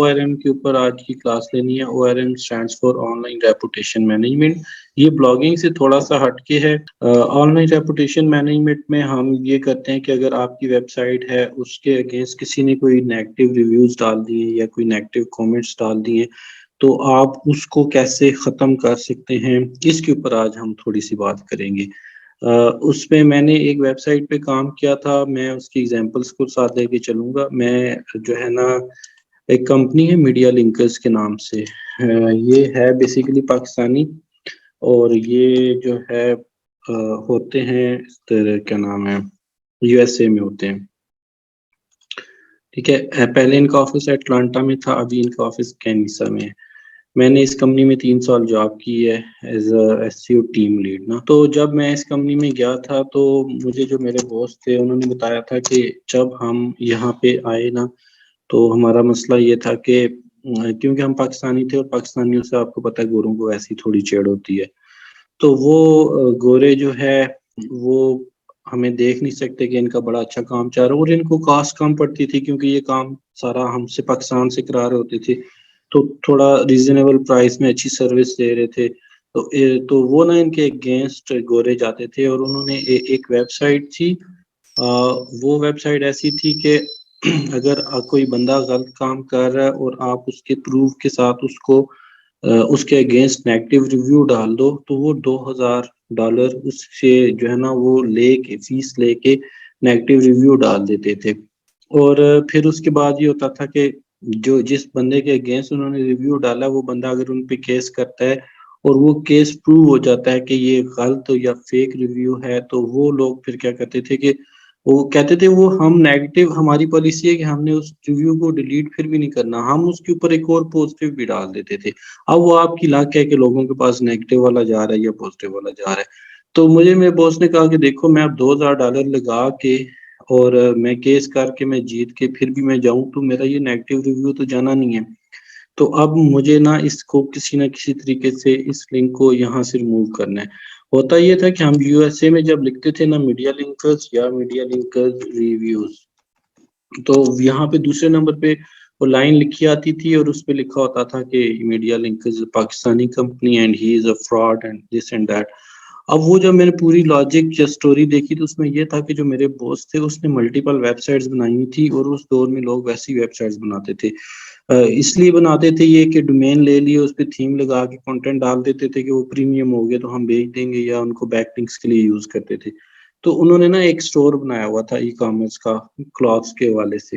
ORM کے اوپر آج کی کلاس لینی ہے. ORM stands for on line reputation management. یہ بلاگنگ سے تھوڑا سا ہٹ کے ہے. آن لائن ریپوٹیشن مینجمنٹ میں ہم یہ کرتے ہیں کہ اگر آپ کی ویب سائٹ ہے اس کے اگینسٹ کسی نے کوئی نیگیٹو ریویوز ڈال دیے یا کوئی نیگیٹو کامنٹس ڈال دیے تو آپ اس کو کیسے ختم کر سکتے ہیں، اس کے اوپر آج ہم تھوڑی سی بات کریں گے. اس پہ میں نے ایک ویب سائٹ پہ کام کیا تھا، میں اس کی ایگزامپلس کو ساتھ لے کے چلوں گا. میں جو ہے نا ایک کمپنی ہے میڈیا لنکرز کے نام سے، یہ ہے بیسیکلی پاکستانی، اور یہ جو ہے ہوتے ہیں کیا نام ہے USA میں ہوتے ہیں. ٹھیک ہے، پہلے ان کا آفس اٹلانٹا میں تھا، ابھی ان کا آفس کینیسا میں ہے. میں نے اس کمپنی میں 3 سال جاب کی ہے as a SEO team lead نا. تو جب میں اس کمپنی میں گیا تھا تو مجھے جو میرے باس تھے انہوں نے بتایا تھا کہ جب ہم یہاں پہ آئے نا تو ہمارا مسئلہ یہ تھا کہ کیونکہ ہم پاکستانی تھے اور پاکستانیوں سے آپ کو پتہ ہے گوروں کو ایسی تھوڑی چیڑ ہوتی ہے، تو وہ گورے جو ہے وہ ہمیں دیکھ نہیں سکتے کہ ان کا بڑا اچھا کام چل رہا ہے، اور ان کو کاسٹ کم پڑتی تھی کیونکہ یہ کام سارا ہم سے پاکستان سے کرا رہے ہوتے تھے، تو تھوڑا ریزنیبل پرائس میں اچھی سروس دے رہے تھے. تو وہ نا ان کے اگینسٹ گورے جاتے تھے، اور انہوں نے ایک ویب سائٹ تھی، وہ ویب سائٹ ایسی تھی کہ اگر کوئی بندہ غلط کام کر رہا ہے اور آپ اس کے پروف کے ساتھ اس کے اگینسٹ نیگیٹو ریویو ڈال دو تو وہ $2,000 اس سے جو ہے نا وہ لے کے فیس لے کے نیگیٹو ریویو ڈال دیتے تھے. اور پھر اس کے بعد یہ ہوتا تھا کہ جس بندے کے اگینسٹ انہوں نے ریویو ڈالا وہ بندہ اگر ان پہ کیس کرتا ہے اور وہ کیس پروو ہو جاتا ہے کہ یہ غلط یا فیک ریویو ہے، تو وہ لوگ پھر کیا کرتے تھے کہ وہ کہتے تھے وہ ہم نیگیٹو، ہماری پالیسی ہے کہ ہم نے اس ریویو کو ڈیلیٹ پھر بھی نہیں کرنا، ہم اس کے اوپر ایک اور پوزیٹیو بھی ڈال دیتے تھے. اب وہ آپ کی لاک ہے کہ لوگوں کے پاس نیگیٹو والا جا رہا ہے یا پوزیٹیو والا جا رہا ہے. تو مجھے میرے باس نے کہا کہ دیکھو میں اب $2,000 لگا کے اور میں کیس کر کے میں جیت کے پھر بھی میں جاؤں تو میرا یہ نیگیٹو ریویو تو جانا نہیں ہے. تو اب مجھے نا اس کو کسی نہ کسی طریقے سے اس لنک کو یہاں سے ریموو کرنا ہے. ہوتا یہ تھا کہ ہم USA میں جب لکھتے تھے نا میڈیا لنکرز یا میڈیا لنکرز ریویوز، تو یہاں پہ دوسرے نمبر پہ وہ لائن لکھی آتی تھی اور اس پہ لکھا ہوتا تھا کہ Media Linkers Pakistani company and he is a fraud and this and that. اب وہ جب میں نے پوری لاجک یا اسٹوری دیکھی تو اس میں یہ تھا کہ جو میرے باس تھے اس نے ملٹیپل ویب سائٹس بنائی ہوئی تھی، اور اس دور میں لوگ ویسی ویب سائٹس بناتے تھے. اس لیے بناتے تھے یہ کہ ڈومین لے لیے، اس پہ تھیم لگا کے کنٹینٹ ڈال دیتے تھے کہ وہ پریمیم ہو گیا تو ہم بیچ دیں گے، یا ان کو بیک لنکس کے لیے یوز کرتے تھے. تو انہوں نے نا ایک سٹور بنایا ہوا تھا ای کامرس کا کلاتھس کے حوالے سے.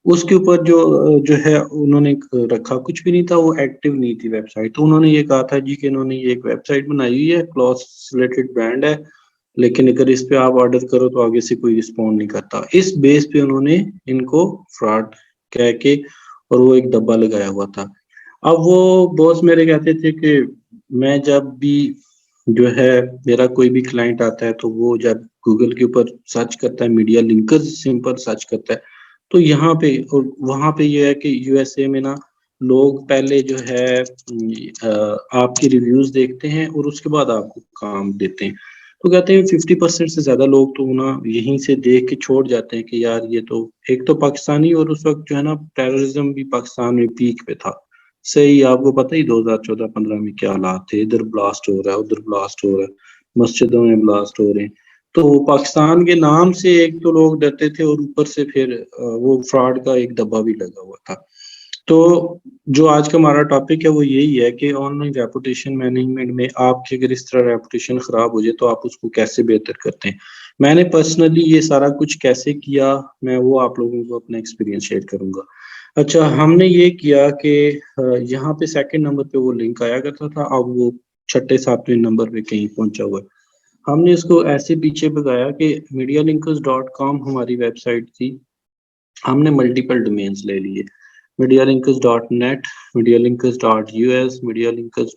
اس کے اوپر جو ہے انہوں نے رکھا کچھ بھی نہیں تھا، وہ ایکٹیو نہیں تھی ویب سائٹ. تو انہوں نے یہ کہا تھا جی کہ انہوں نے یہ ایک ویب سائٹ بنائی ہوئی ہے، کلاتھس ریلیٹڈ برانڈ ہے، لیکن اگر اس پہ آپ آرڈر کرو تو آگے سے کوئی رسپونڈ نہیں کرتا. اس بیس پہ انہوں نے ان کو فراڈ کہہ کے اور وہ ایک ڈبہ لگایا ہوا تھا. اب وہ باس میرے کہتے تھے کہ میں جب بھی جو ہے میرا کوئی بھی کلائنٹ آتا ہے تو وہ جب گوگل کے اوپر سرچ کرتا ہے میڈیا لنکرز سمپل سرچ کرتا ہے تو یہاں پہ اور وہاں پہ یہ ہے کہ USA میں نا لوگ پہلے جو ہے آپ کی ریویوز دیکھتے ہیں اور اس کے بعد آپ کو کام دیتے ہیں. تو کہتے ہیں 50% سے زیادہ لوگ تو نا یہیں سے دیکھ کے چھوڑ جاتے ہیں کہ یار یہ تو ایک تو پاکستانی، اور اس وقت جو ہے نا ٹیررزم بھی پاکستان میں پیک پہ تھا. صحیح آپ کو پتہ ہی 2014-15 میں کیا حالات تھے، ادھر بلاسٹ ہو رہا ہے ادھر بلاسٹ ہو رہا ہے، مسجدوں میں بلاسٹ ہو رہے ہیں. تو پاکستان کے نام سے ایک تو لوگ ڈرتے تھے اور اوپر سے پھر وہ فراڈ کا ایک ڈبہ بھی لگا ہوا تھا. تو جو آج کا ہمارا ٹاپک ہے وہ یہی ہے کہ آن لائن ریپوٹیشن مینجمنٹ میں آپ کی اگر اس طرح ریپوٹیشن خراب ہو جائے تو آپ اس کو کیسے بہتر کرتے ہیں. میں نے پرسنلی یہ سارا کچھ کیسے کیا، میں وہ آپ لوگوں کو اپنا ایکسپیرینس شیئر کروں گا. اچھا، ہم نے یہ کیا کہ یہاں پہ سیکنڈ نمبر پہ وہ لنک آیا کرتا تھا، اب وہ 6-7 نمبر پہ کہیں پہنچا ہوا ہے. ہم نے اس کو ایسے پیچھے بگایا کہ medialinkers.com ہماری ویب سائٹ تھی، ہم نے ملٹیپل ڈومینز لے لیے، medialinkers.net، medialinkers.us، medialinkers.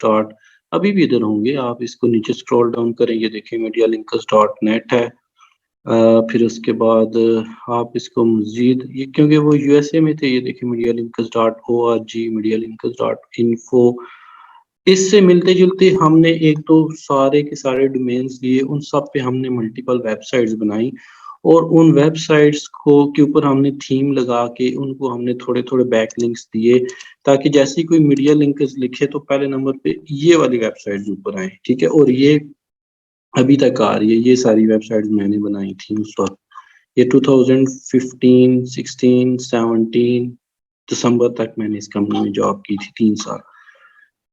ابھی بھی ادھر ہوں گے، آپ اس کو نیچے سکرول ڈاؤن کریں گے دیکھیں medialinkers.net ہے. پھر اس کے بعد آپ اس کو مزید کیونکہ وہ USA میں تھے، یہ دیکھیں medialinkers.org، medialinkers.info. اس سے ملتے جلتے ہم نے ایک تو سارے کے سارے ڈومینز لیے، ان سب پہ ہم نے ملٹیپل ویب سائٹس بنائی اور ان ویب سائٹس کو کے اوپر ہم نے تھیم لگا کے ان کو ہم نے تھوڑے تھوڑے بیک لنکس دیے تاکہ جیسے ہی کوئی میڈیا لنکس لکھے تو پہلے نمبر پہ یہ والی ویب سائٹ اوپر آئیں. ٹھیک ہے, اور یہ ابھی تک آ رہی ہے. یہ ساری ویب سائٹ میں نے بنائی تھی اس وقت. یہ 2015 16 17 دسمبر تک میں نے اس کمپنی میں جاب کی تھی 3 سال.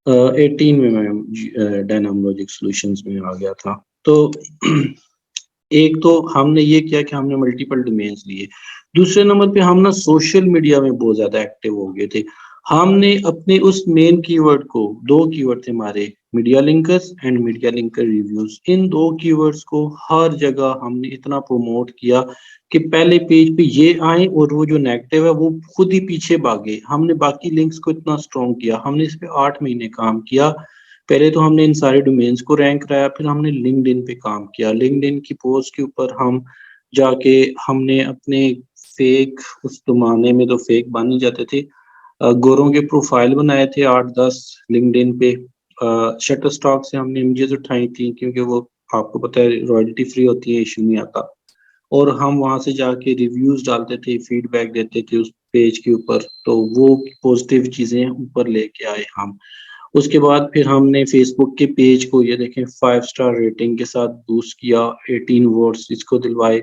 18 میں ڈائنام لاجک سولوشنز میں آ گیا تھا. تو ایک تو ہم نے یہ کیا کہ ہم نے ملٹیپل ڈومینز لیے. دوسرے نمبر پہ ہم نا سوشل میڈیا میں بہت زیادہ ایکٹیو ہو گئے تھے. ہم نے اپنے اس مین کی ورڈ کو, 2 کی ورڈ تھے ہمارے, Media Linkers and Media Linker reviews. ان 2 کی ورڈز کو ہر جگہ ہم نے اتنا پروموٹ کیا کہ پہلے پیج پہ یہ آئیں اور وہ جو نیگیٹو ہے وہ خود ہی پیچھے بھاگے. ہم نے باقی لنکس کو اتنا اسٹرانگ کیا. ہم نے اس پہ 8 مہینے کام کیا. پہلے تو ہم نے ان سارے ڈومینز کو رینک کرایا, پھر ہم نے لنکڈ ان پہ کام کیا. لنکڈ ان کی پوسٹ کے اوپر ہم جا کے ہم نے اپنے فیک, اس زمانے میں تو فیک بن ہی جاتے تھے, گوروں کے پروفائل بنائے تھے 8-10 لنکڈ ان پہ. شٹر اسٹاک سے ہم نے امیجز اٹھائی تھی کیونکہ وہ آپ کو پتہ ہے رائلٹی فری ہوتی ہے, ایشو نہیں آتا. اور ہم وہاں سے جا کے ریویوز ڈالتے تھے, فیڈ بیک دیتے تھے اس پیج کے اوپر. تو وہ پازیٹیو چیزیں اوپر لے کے آئے ہم. اس کے بعد پھر ہم نے فیس بک کے پیج کو یہ دیکھیں 5 اسٹار ریٹنگ کے ساتھ بوسٹ کیا, 18 ووٹس اس کو دلوائے.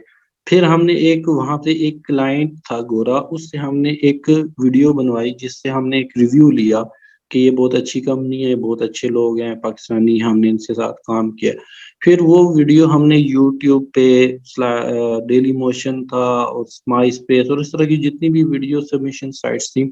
پھر ہم نے ایک وہاں پہ ایک کلائنٹ تھا گورا, اس سے ہم نے ایک ویڈیو بنوائی جس سے ہم نے ایک ریویو لیا کہ یہ بہت اچھی کمپنی ہے, بہت اچھے لوگ ہیں پاکستانی, ہم نے ان سے ساتھ کام کیا. پھر وہ ویڈیو ہم نے یوٹیوب پہ, ڈیلی موشن تھا اور مائی اسپیس اور اس طرح کی جتنی بھی ویڈیو سبمیشن سائٹس تھیں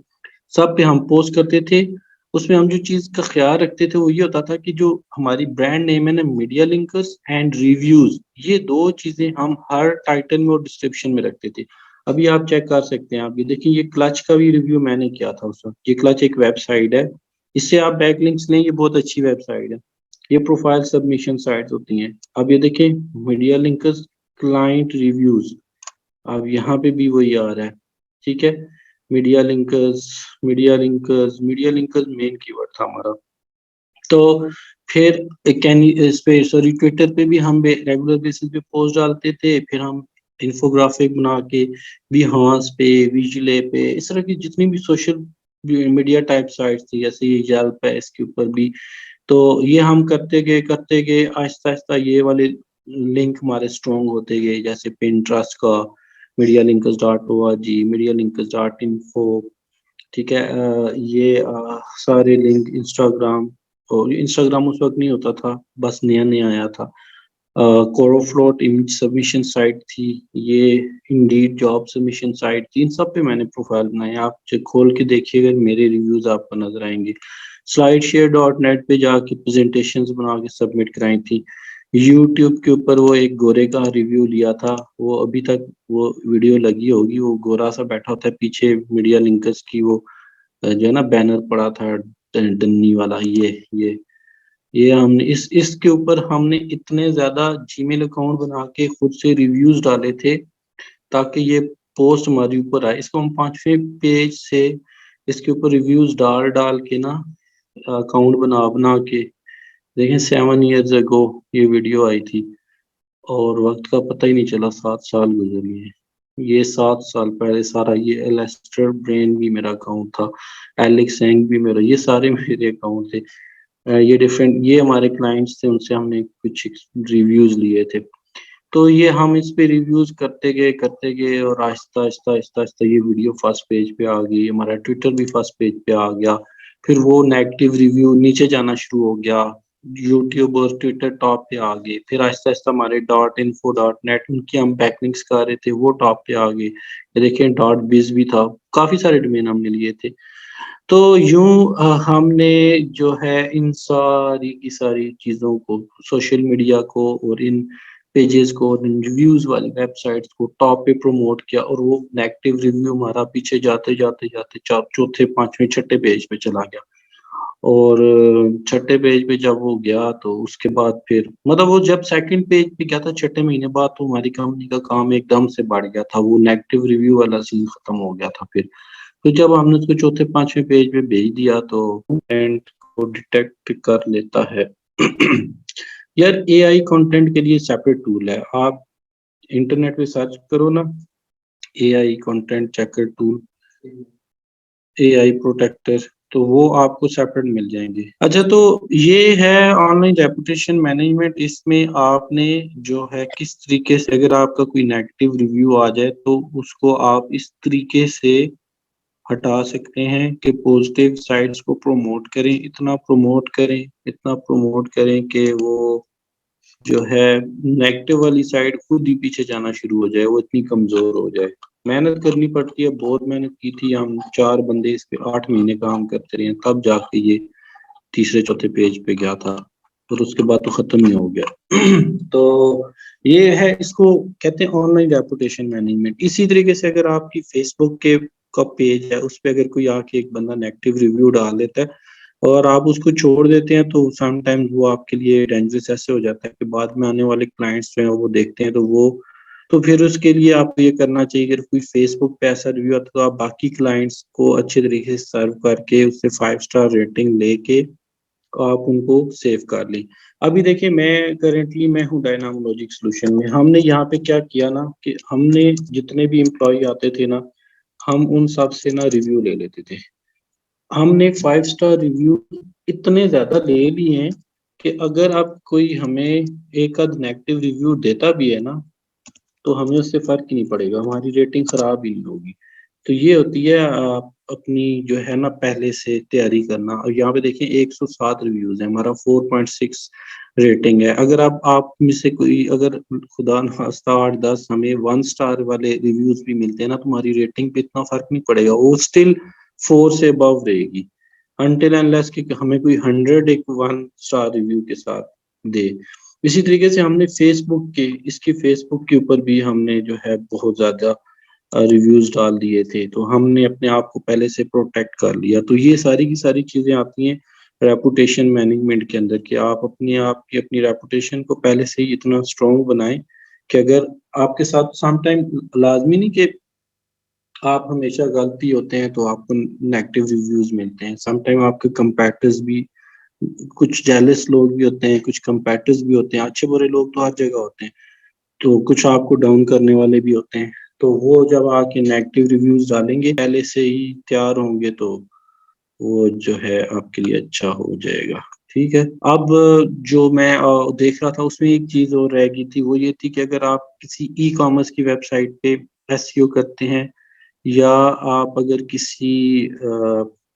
سب پہ ہم پوسٹ کرتے تھے. اس میں ہم جو چیز کا خیال رکھتے تھے وہ یہ ہوتا تھا کہ جو ہماری برانڈ نیم ہے نا, میڈیا لنکرز اینڈ ریویوز, یہ 2 چیزیں ہم ہر ٹائٹل میں اور ڈسکرپشن میں رکھتے تھے. ابھی آپ چیک کر سکتے ہیں, آپ یہ دیکھیں, یہ کلچ کا بھی ریویو میں نے کیا تھا اس وقت. یہ کلچ ایک ویب سائٹ ہے, اس سے آپ بیک لنکس لیں, یہ بہت اچھی ویب سائٹ ہے. یہ پروفائل سبمیشن سائٹس ہوتی ہیں. اب یہ دیکھیں میڈیا لنکرز کلائنٹ ریویوز, اب یہاں پہ بھی وہی آ رہا ہے. ٹھیک ہے, میڈیا لنکرز میڈیا لنکرز میڈیا لنکرز مین کی ورڈ تھا ہمارا. تو پھر اس پہ سوری ٹویٹر پہ بھی ہم ریگولر بیسس پہ پوسٹ ڈالتے تھے. پھر ہم انفوگرافک بنا کے بھی ہانس پہ, ویژلے پہ, اس طرح کی جتنی بھی سوشل میڈیا ٹائپ سائٹس تھی, جیسے یہ یلپ ہے, اس کے اوپر بھی. تو یہ ہم کرتے گئے آہستہ آہستہ. یہ والے لنک ہمارے اسٹرانگ ہوتے گئے, جیسے پنٹرسٹ کا media links .org, media links .info. ٹھیک ہے, یہ سارے لنک, انسٹاگرام, اور انسٹاگرام اس وقت نہیں ہوتا تھا, بس نیا نیا آیا تھا. کورو فلوٹ امیج سبمیشن سائٹ تھی, یہ انڈیڈ جاب سبمیشن سائٹ تھی. ان سب پہ میں نے پروفائل بنائے, آپ کھول کے دیکھیے گا میرے ریویوز آپ کو نظر آئیں گے. سلائڈ شیئر .net پہ جا کے پریزنٹیشنز بنا کے سبمٹ کرائی تھی. یوٹیوب کے اوپر وہ ایک گورے کا ریویو لیا تھا, وہ ابھی تک وہ ویڈیو لگی ہوگی. وہ گورا سا بیٹھا ہوتا ہے پیچھے, میڈیا لنکرز کی وہ جو ہے نا بینر پڑا تھا ڈنی والا. یہ ہم نے اس کے اوپر ہم نے اتنے زیادہ جی میل اکاؤنٹ بنا کے خود سے ریویوز ڈالے تھے تاکہ یہ پوسٹ ہماری اوپر آئے. اس کو ہم 5ویں پیج سے اس کے اوپر ریویوز ڈال کے نا اکاؤنٹ بنا کے دیکھیں 7 years ago یہ ویڈیو آئی تھی, اور وقت کا پتہ ہی نہیں چلا, 7 سال گزر گئے. یہ 7 سال پہلے سارا. یہ ایلیسٹر برین بھی میرا اکاؤنٹ تھا, ایلیکس سینگ بھی میرا, یہ سارے میرے اکاؤنٹ تھے. یہ ڈفرینٹ, یہ ہمارے کلائنٹس تھے, ان سے ہم نے کچھ ریویوز لیے تھے. تو یہ ہم اس پہ ریویوز کرتے گئے اور آہستہ آہستہ یہ ویڈیو فرسٹ پیج پہ آ گئی. ہمارا ٹویٹر بھی فرسٹ پیج پہ آ گیا. پھر وہ نیگیٹو ریویو نیچے جانا شروع ہو گیا, یوٹیوب اور ٹویٹر ٹاپ پہ آ گئے. پھر آہستہ آہستہ ہمارے .info .net ان کی ہم بیک لنکس کر رہے تھے, وہ ٹاپ پہ آ گئے. دیکھیں .biz بھی تھا, کافی سارے ڈومین ہم نے لیے تھے. تو یوں ہم نے جو ہے ان ساری کی ساری چیزوں کو, سوشل میڈیا کو اور ان پیجز کو, ریویوز والی ویب سائٹس کو ٹاپ پہ پروموٹ کیا. اور وہ نیگیٹو ریویو ہمارا پیچھے جاتے 4تھے 5ویں 6 پیج پہ چلا گیا. اور 6 پیج پہ جب وہ گیا تو اس کے بعد پھر مطلب وہ جب 2nd پیج پہ گیا تھا 6 مہینے بعد, تو ہماری کمپنی کا کام ایک دم سے بڑھ گیا تھا. وہ نیگیٹو ریویو والا سین ختم ہو گیا تھا. پھر جب ہم نے اس کو 4تھے 5ویں پیج پہ بھیج دیا تو کنٹینٹ کو ڈیٹیکٹ کر لیتا ہے. یار اے آئی کنٹینٹ کے لیے سیپریٹ ٹول ہے. آپ انٹرنیٹ پہ سرچ کرو نا اے آئی کانٹینٹ چیکر ٹول، اے آئی پروٹیکٹر، تو وہ آپ کو سیپریٹ مل جائیں گے. اچھا تو یہ ہے آن لائن ریپوٹیشن مینجمنٹ. اس میں آپ نے جو ہے کس طریقے سے اگر آپ کا کوئی نیگیٹو ریویو آ جائے تو اس کو آپ اس طریقے سے ہٹا سکتے ہیں کہ پوزیٹیو سائڈس کو پروموٹ کریں، اتنا پروموٹ کریں، اتنا پروموٹ کریں کہ وہ جو ہے نیگیٹو والی سائڈ خود ہی پیچھے جانا شروع ہو جائے، وہ اتنی کمزور ہو جائے. محنت کرنی پڑتی ہے، بہت محنت کی تھی ہم، 4 بندے اس پہ 8 مہینے کام کرتے رہے، تب جا کے یہ تیسرے چوتھے پیج پہ گیا تھا، اور اس کے بعد تو ختم ہی ہو گیا. تو یہ ہے، اس کو کہتے ہیں آن لائن ریپوٹیشن مینجمنٹ. اسی طریقے سے اگر آپ کی فیس بک کے کا پیج ہے، اس پہ اگر کوئی آ کے ایک بندہ نیگیٹو ریویو ڈال دیتا ہے اور آپ اس کو چھوڑ دیتے ہیں تو سم ٹائم وہ آپ کے لیے ڈینجرس ایسے ہو جاتا ہے کہ بعد میں آنے والے کلائنٹس جو ہیں وہ دیکھتے ہیں تو پھر اس کے لیے آپ کو یہ کرنا چاہیے، اگر کوئی فیس بک پہ ایسا ریویو آتا ہے تو آپ باقی کلائنٹس کو اچھے طریقے سے سرو کر کے اس سے 5 اسٹار ریٹنگ لے کے آپ ان کو سیو کر لیں. ابھی دیکھیں میں ہوں ڈائنامولوجک سولوشن میں. ہم نے یہاں پہ کیا کیا نا کہ ہم نے جتنے بھی امپلائی آتے تھے نا، ہم ان سب سے نا ریویو لے لیتے تھے. ہم نے 5 اسٹار ریویو اتنے زیادہ لے لیے ہیں کہ اگر اب کوئی ہمیں ایک آدھ نیگیٹو ریویو دیتا بھی ہے نا تو ہمیں اس سے فرق ہی نہیں پڑے گا، ہماری ریٹنگ خراب ہی نہیں ہوگی. تو یہ ہوتی ہے اپنی جو ہے نا پہلے سے تیاری کرنا. اور یہاں پہ دیکھیں 107 ریویوز ہیں، ہمارا 4.6 ریٹنگ ہے. اگر آپ میں سے کوئی اگر خدا نخواستہ 8-10 ہمیں 1 اسٹار والے ریویوز بھی ملتے ہیں نا، تمہاری ریٹنگ پہ اتنا فرق نہیں پڑے گا، وہ اسٹل 4 سے ابو رہے گی انٹل انلیس کہ ہمیں کوئی 100 ایک 1 اسٹار ریویو کے ساتھ دے. اسی طریقے سے ہم نے فیس بک کے اوپر بھی ہم نے جو ہے بہت زیادہ ریویوز ڈال دیے تھے، تو ہم نے اپنے آپ کو پہلے سے پروٹیکٹ کر لیا. تو یہ ساری کی ساری چیزیں آتی ہیں ریپوٹیشن مینجمنٹ کے اندر کہ آپ اپنی ریپوٹیشن کو پہلے سے ہی اتنا اسٹرانگ بنائیں کہ اگر آپ کے ساتھ سم ٹائم لازمی نہیں کہ آپ ہمیشہ غلطی ہوتے ہیں تو آپ کو نیگیٹو ریویوز ملتے ہیں. سم ٹائم آپ کے کمپیٹرز بھی، کچھ جیلس لوگ بھی ہوتے ہیں، کچھ کمپیٹرز بھی ہوتے ہیں، اچھے برے لوگ تو ہر جگہ ہوتے ہیں، تو کچھ آپ کو ڈاؤن کرنے والے بھی ہوتے ہیں. تو وہ جب آ کے نیگیٹو ریویوز ڈالیں گے پہلے سے ہی تیار ہوں گے تو وہ جو ہے آپ کے لیے اچھا ہو جائے گا. ٹھیک ہے. اب جو میں دیکھ رہا تھا اس میں ایک چیز اور رہ گئی تھی، وہ یہ تھی کہ اگر آپ کسی ای کامرس کی ویب سائٹ پہ SEO کرتے ہیں یا آپ اگر کسی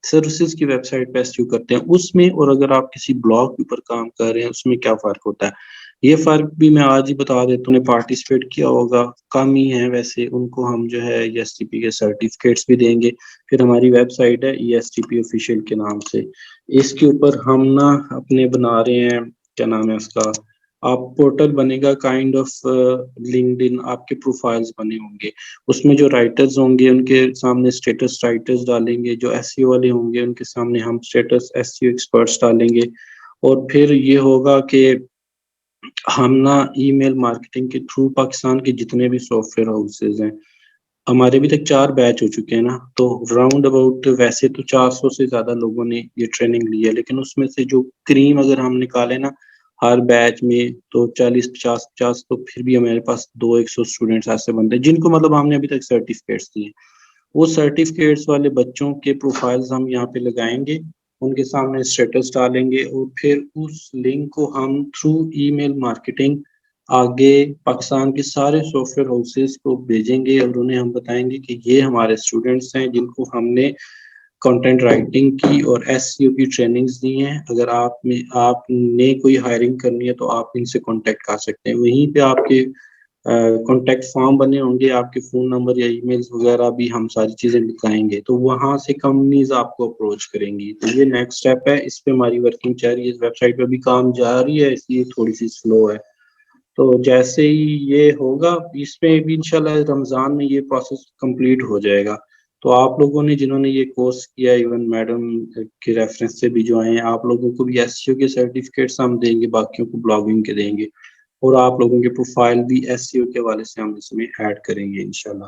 سروسز کی ویب سائٹ پہ SEO کرتے ہیں اس میں، اور اگر آپ کسی بلاگ کے اوپر کام کر رہے ہیں اس میں کیا فرق ہوتا ہے. یہ فرق بھی میں آج ہی بتا دیتا ہوں. نے پارٹیسپیٹ کیا ہوگا، کم ہی ہے ویسے، ان کو ہم جو ہے ESTP کے سرٹیفکیٹس بھی دیں گے. پھر ہماری ویب سائٹ ہے ESTP آفیشیل کے نام سے، اس کے اوپر ہم نا اپنے بنا رہے ہیں، کیا نام ہے اس کا، آپ پورٹل بنے گا کائنڈ آف لنکڈ ان، آپ کے پروفائلز بنے ہوں گے. اس میں جو رائٹرز ہوں گے ان کے سامنے اسٹیٹس رائٹرز ڈالیں گے، جو SEO والے ہوں گے ان کے سامنے ہم اسٹیٹس SEO ایکسپرٹس ڈالیں گے. اور پھر یہ ہوگا کہ ہم نا ای میل مارکیٹنگ کے تھرو پاکستان کے جتنے بھی سافٹ ویئر ہاؤسز ہیں، ہمارے ابھی تک 4 بیچ ہو چکے ہیں نا، تو راؤنڈ اباؤٹ ویسے تو 400 سے زیادہ لوگوں نے یہ ٹریننگ لی ہے، لیکن اس میں سے جو کریم اگر ہم نکالے نا ہر بیچ میں تو 40-50 تو پھر بھی ہمارے پاس 200 اسٹوڈنٹس ایسے بنتے ہیں جن کو مطلب ہم نے ابھی تک سرٹیفکیٹس دیے. وہ سرٹیفکیٹس والے بچوں کے پروفائلز ہم یہاں پہ لگائیں گے، ان کے سامنے اسٹیٹس ڈالیں گے، اور پھر اس لنک کو ہم تھرو ای میل مارکیٹنگ آگے پاکستان کے سارے سافٹ ویئر ہاؤسز کو بھیجیں گے، اور انہیں ہم بتائیں گے کہ یہ ہمارے اسٹوڈنٹس ہیں جن کو ہم نے کنٹینٹ رائٹنگ کی اور SEO کی ٹریننگز دی ہیں. اگر آپ نے کوئی ہائرنگ کرنی ہے تو آپ ان سے کانٹیکٹ کر سکتے ہیں. وہیں پہ آپ کے کانٹیکٹ فارم بنے ہوں گے، آپ کے فون نمبر یا ای میلز وغیرہ بھی ہم ساری چیزیں لکھائیں گے، تو وہاں سے کمپنیز آپ کو اپروچ کریں گی. تو یہ نیکسٹ اسٹیپ ہے، اس پہ ہماری ورکنگ چل رہی ہے. اس ویب سائٹ پہ بھی کام جاری ہے، اس لیے تھوڑی سی سلو ہے. تو جیسے ہی یہ ہوگا اس میں بھی انشاءاللہ رمضان میں یہ پروسیس کمپلیٹ ہو جائے گا. تو آپ لوگوں نے جنہوں نے یہ کورس کیا، ایون میڈم کے ریفرنس سے بھی جو آئے ہیں، آپ لوگوں کو بھی SEO کے سرٹیفکیٹس ہم دیں گے، باقیوں کو بلاگنگ کے دیں گے، اور آپ لوگوں کے پروفائل بھی SEO کے حوالے سے ہم اس میں ایڈ کریں گے انشاءاللہ.